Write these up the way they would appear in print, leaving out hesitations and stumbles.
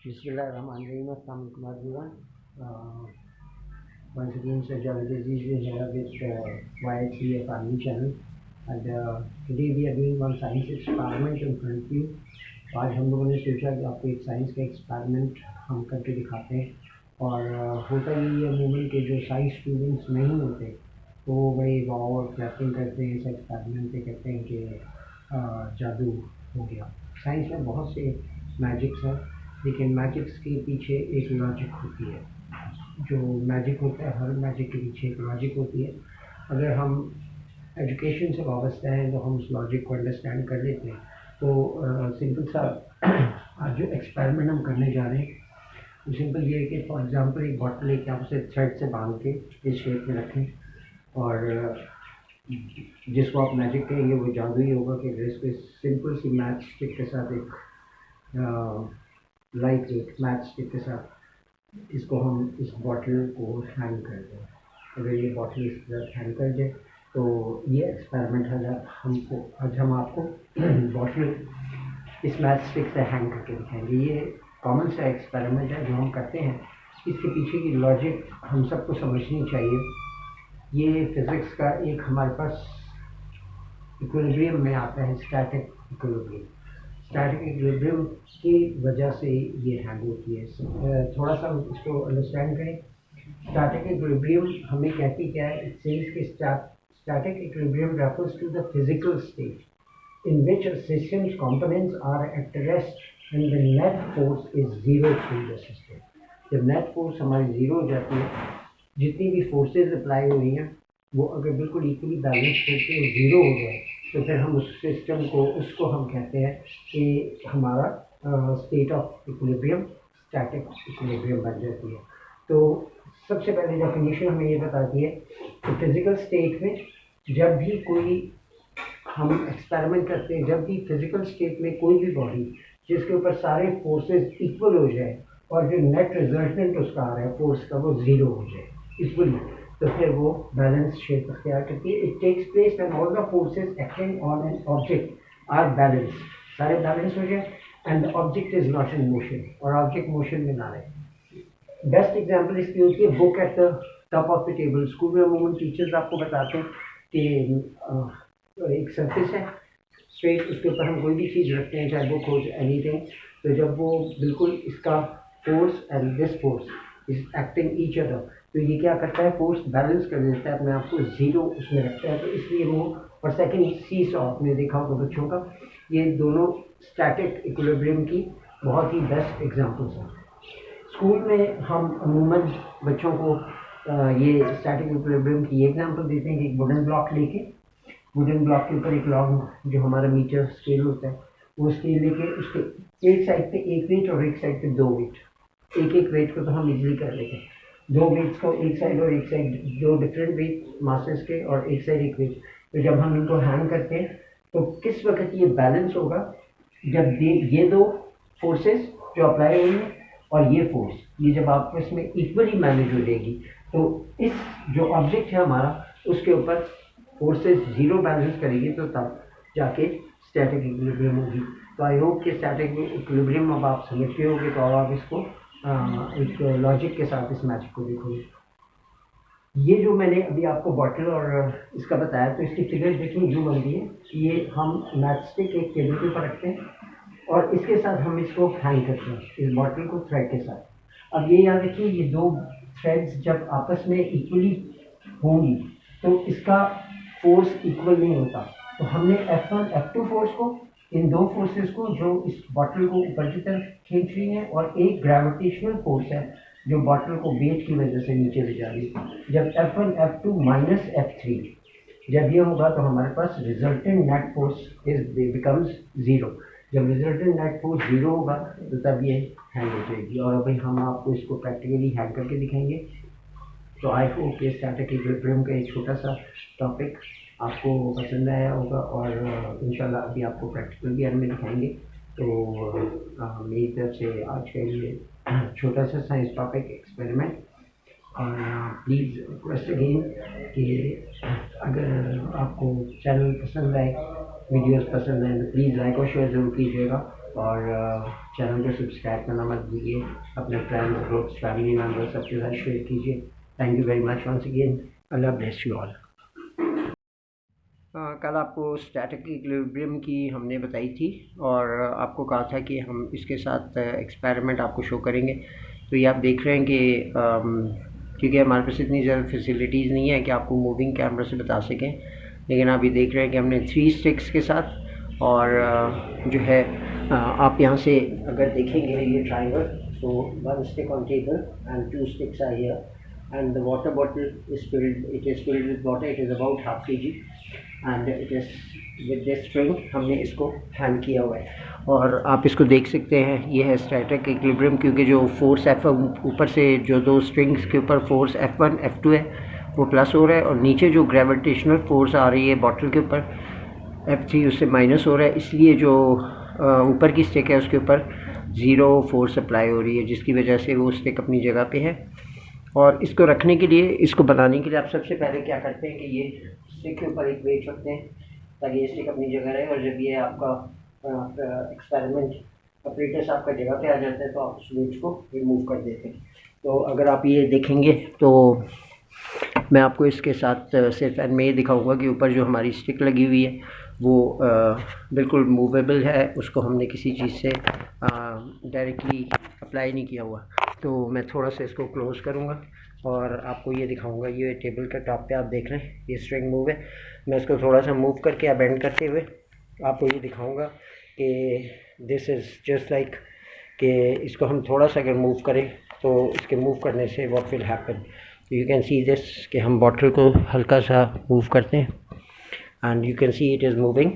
Bismillahirrahmanirrahim. Assalamualaikum everyone. Once again, Sir Javed Aziz is here with YHCA Family Channel, and today we are doing one science experiment in front of you. आज हम लोगों ने सोचा कि आपको एक science का एक्सपेरिमेंट हम करके दिखाते हैं और होता यही है अमूमन के जो साइंस स्टूडेंट्स नहीं होते तो वो बड़ी वाव और क्लैपिंग करते हैं इस एक्सपेरिमेंट पे, कहते हैं कि जादू हो गया। साइंस में बहुत से मैजिक्स हैं, लेकिन मैजिक्स के पीछे एक लॉजिक होती है। जो मैजिक होता है, हर मैजिक के पीछे एक लॉजिक होती है। अगर हम एजुकेशन से वाबस्ता हैं तो हम उस लॉजिक को अंडरस्टैंड कर लेते हैं। तो सिंपल सा आज जो एक्सपेरिमेंट हम करने जा रहे हैं वो सिंपल ये है कि फॉर एग्जांपल एक बॉटल लेके आप उसे थ्रेड से बांध के इस शेप में रखें और जिसको आप मैजिक कहेंगे वो जादू ही होगा कि जिसको सिंपल सी मैच स्टिक के साथ एक लाइट वेट मैच स्टिक के साथ इसको हम इस बॉटल को हैंग कर दें। अगर ये बॉटल इस तरह हैंग कर दें तो ये एक्सपेरिमेंट आज हम आपको बॉटल इस मैच स्टिक से हैंग करके दिखाएंगे। ये कॉमन सा एक्सपेरिमेंट है जो हम करते हैं। इसके पीछे की लॉजिक हम सबको समझनी चाहिए। ये फिज़िक्स का एक हमारे पास इक्विलिब्रियम में आता है, स्टैटिक इक्विलिब्रियम। स्टैटिक इक्विलिब्रियम की वजह से ये हैंग होती है। थोड़ा सा इसको अंडरस्टैंड करें। स्टैटिक इक्विलिब्रियम हमें कहती क्या है? इट सेज कि static equilibrium refers to the physical state in which a system's components are at rest and the net force is zero through the system. जब नेट फोर्स हमारी zero हो जाती है, जितनी भी फोर्सेज अप्लाई हुई हैं वो अगर बिल्कुल इक्वली बैलेंस होकर ज़ीरो हो जाए तो फिर हम उस सिस्टम को उसको हम कहते हैं कि हमारा state of equilibrium static equilibrium बन जाती है। तो सबसे पहले डेफिनेशन हमें ये बताती है कि फिज़िकल स्टेट में जब भी कोई हम एक्सपेरिमेंट करते हैं, जब भी फिज़िकल स्टेट में कोई भी बॉडी जिसके ऊपर सारे फोर्सेस इक्वल हो जाए और जो नेट रिजल्टेंट उसका आ रहा है फोर्स का वो ज़ीरो हो जाए इक्वली, तो फिर वो बैलेंस शेप अख्तियार करती है। It takes place when all the forces acting on an object are balance, सारे बैलेंस हो जाए and the object is not in motion, और ऑब्जेक्ट मोशन में ना रहे। बेस्ट एग्जांपल इसकी होती है book at the top of the table. School में अमूमन टीचर्स आपको बताते हैं कि एक सरफेस है स्ट्रेट, उसके ऊपर हम कोई भी चीज़ रखते हैं, चाहे बुक हो एनीथिंग, तो जब वो बिल्कुल इसका force and this force is acting each other, तो ये क्या करता है? फोर्स बैलेंस कर देता है, अपने आप को ज़ीरो उसमें रखता है। तो इसलिए वो और सेकंड सी सॉ आपने देखा होगा बच्चों का, ये दोनों स्टैटिक इक्विलिब्रियम की बहुत ही बेस्ट एग्जांपल्स हैं। स्कूल में हम अमूमन बच्चों को ये स्टैटिक इक्विलिब्रियम की एग्जांपल देते हैं कि एक वुडन ब्लॉक लेके, वुडन ब्लॉक के ऊपर एक लॉन्ग जो हमारा मीटर स्केल होता है वो स्केल लेके उसके एक साइड पे एक वेट और एक साइड पे दो वेट, एक वेट को तो हम इजीली कर लेते हैं, दो वेट्स को एक साइड और एक साइड, दो डिफरेंट वेट मासेस के और एक साइड एक वेट। तो जब हम इनको हैंग करते हैं तो किस वक्त ये बैलेंस होगा? जब ये दो फोर्सेस जो अप्लाई हुई हैं और ये फोर्स, ये जब आपस में इक्वली मैनेज हो जाएगी तो इस जो ऑब्जेक्ट है हमारा उसके ऊपर फोर्सेस ज़ीरो बैलेंस करेगी, तो तब जाके स्टैटिक इक्विलिब्रियम होगी। तो आई होप कि स्टैटिक इक्विलिब्रियम अब आप समझते होगे, तो अब आप इसको एक लॉजिक के साथ इस मैजिक को देखोगे। ये जो मैंने अभी आपको बॉटल और इसका बताया, तो इसकी फिगर देखिए यूँ बनती है। ये हम मैच स्टिक एक टेबल के ऊपर रखते हैं और इसके साथ हम इसको हैंग करते हैं, इस बॉटल को थ्रेड के साथ। अब ये याद रखिए, ये दो थ्रेड्स जब आपस में इक्वली होंगी तो इसका फोर्स इक्वल नहीं होता। तो हमने F1 F2 फोर्स को, इन दो फोर्सेस को जो इस बॉटल को ऊपर की तरफ खींच रही हैं, और एक ग्रेविटेशनल फोर्स है जो बॉटल को वेट की वजह से नीचे ले जा रही है। जब F1 F2 माइनस F3 जब ये होगा तो हमारे पास resultant net force becomes zero. जब रिजल्टेंट नेट फोर्स ज़ीरो होगा तो तब ये हैंग हो जाएगी, और अभी हम आपको इसको प्रैक्टिकली हैंग करके दिखाएंगे। तो आई होप कि स्टैटिक इक्विलिब्रियम का एक छोटा सा टॉपिक आपको पसंद आया होगा, और इंशाल्लाह अभी आपको प्रैक्टिकल भी में दिखाएंगे। तो मेरी तरफ से आज के लिए छोटा सा साइंस टॉपिक एक्सपेरिमेंट, और प्लीज़ रिक्वेस्ट अगेन कि अगर आपको चैनल पसंद आए, वीडियोस पसंद आए, तो प्लीज़ लाइक और शेयर ज़रूर कीजिएगा। और चैनल को सब्सक्राइब करना मत भूलिए, अपने फ्रेंड्स, ग्रुप्स, फैमिली मेम्बर्स सबके साथ शेयर कीजिए। Thank you very much once again. Allah bless you all. कल आपको स्टैटिक इक्विलिब्रियम की हमने बताई थी और आपको कहा था कि हम इसके साथ एक्सपेरिमेंट आपको शो करेंगे। तो ये आप देख रहे हैं कि क्योंकि हमारे पास इतनी ज़्यादा फैसिलिटीज़ नहीं है कि आपको मूविंग कैमरा से बता सकें, लेकिन आप ये देख रहे हैं कि हमने 3 स्टिक्स के साथ और जो है आप यहाँ से अगर देखेंगे ये ट्राइंगल, तो 1 stick on table and 2 sticks are here and the water bottle is filled, it is filled with water, it is about half kg and it is with this string हमने इसको हैंग किया हुआ है। और आप इसको देख सकते हैं, ये है स्टैटिक इक्विलिब्रियम, क्योंकि जो फोर्स F ऊपर से जो 2 स्ट्रिंग्स के ऊपर फोर्स F1 F2 है वो प्लस हो रहा है, और नीचे जो ग्रेविटेशनल फोर्स आ रही है बॉटल के ऊपर F3 उससे माइनस हो रहा है, इसलिए जो ऊपर की स्टिक है उसके ऊपर 0 फोर्स अप्लाई हो रही है, जिसकी वजह से वो स्टिक अपनी जगह पे है। और इसको रखने के लिए, इसको बनाने के लिए आप सबसे पहले क्या करते हैं कि ये स्टिक के ऊपर एक वेट रखते हैं ताकि ये स्टिक अपनी जगह रहे, और जब ये आपका एक्सपेरिमेंट ऑपरेटर्स आपका जगह पे आ जाता है तो आप उस वेट को रिमूव कर देते हैं। तो अगर आप ये देखेंगे तो मैं आपको इसके साथ सिर्फ एंड में ये दिखाऊंगा कि ऊपर जो हमारी स्टिक लगी हुई है वो बिल्कुल मूवेबल है, उसको हमने किसी चीज़ से डायरेक्टली अप्लाई नहीं किया हुआ। तो मैं थोड़ा सा इसको क्लोज़ करूँगा और आपको ये दिखाऊंगा। ये टेबल के टॉप पे आप देख रहे हैं ये स्ट्रिंग मूव है, मैं इसको थोड़ा सा मूव करके या बेंड करते हुए आपको ये दिखाऊंगा कि दिस इज़ जस्ट लाइक कि इसको हम थोड़ा सा अगर मूव करें तो इसके मूव करने से what will happen. You can see this कि हम बॉटल को हल्का सा मूव करते हैं and you can see it is moving.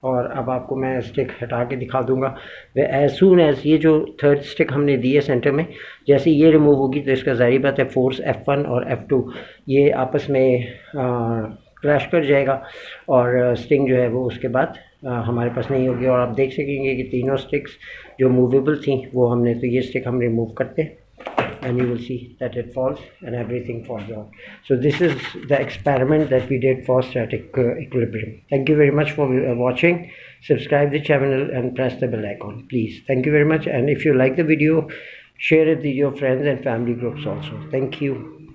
और अब आपको मैं स्टिक हटा के दिखा दूंगा। एज सून एज ये जो थर्ड स्टिक हमने दी है सेंटर में, जैसे ये रिमूव होगी तो इसका ज़ाहिर बात है फोर्स F1 और F2 ये आपस में क्रैश कर जाएगा और स्टिंग जो है वो उसके बाद हमारे पास नहीं होगी। और आप देख सकेंगे कि तीनों स्टिक्स जो मूवेबल थी वो हमने, तो ये स्टिक हम रिमूव करते हैं and you will see that it falls and everything falls out. So this is the experiment that we did for static equilibrium. Thank you very much for watching. Subscribe the channel and press the bell icon, please. Thank you very much, and if you like the video, share it with your friends and family groups also. Thank you.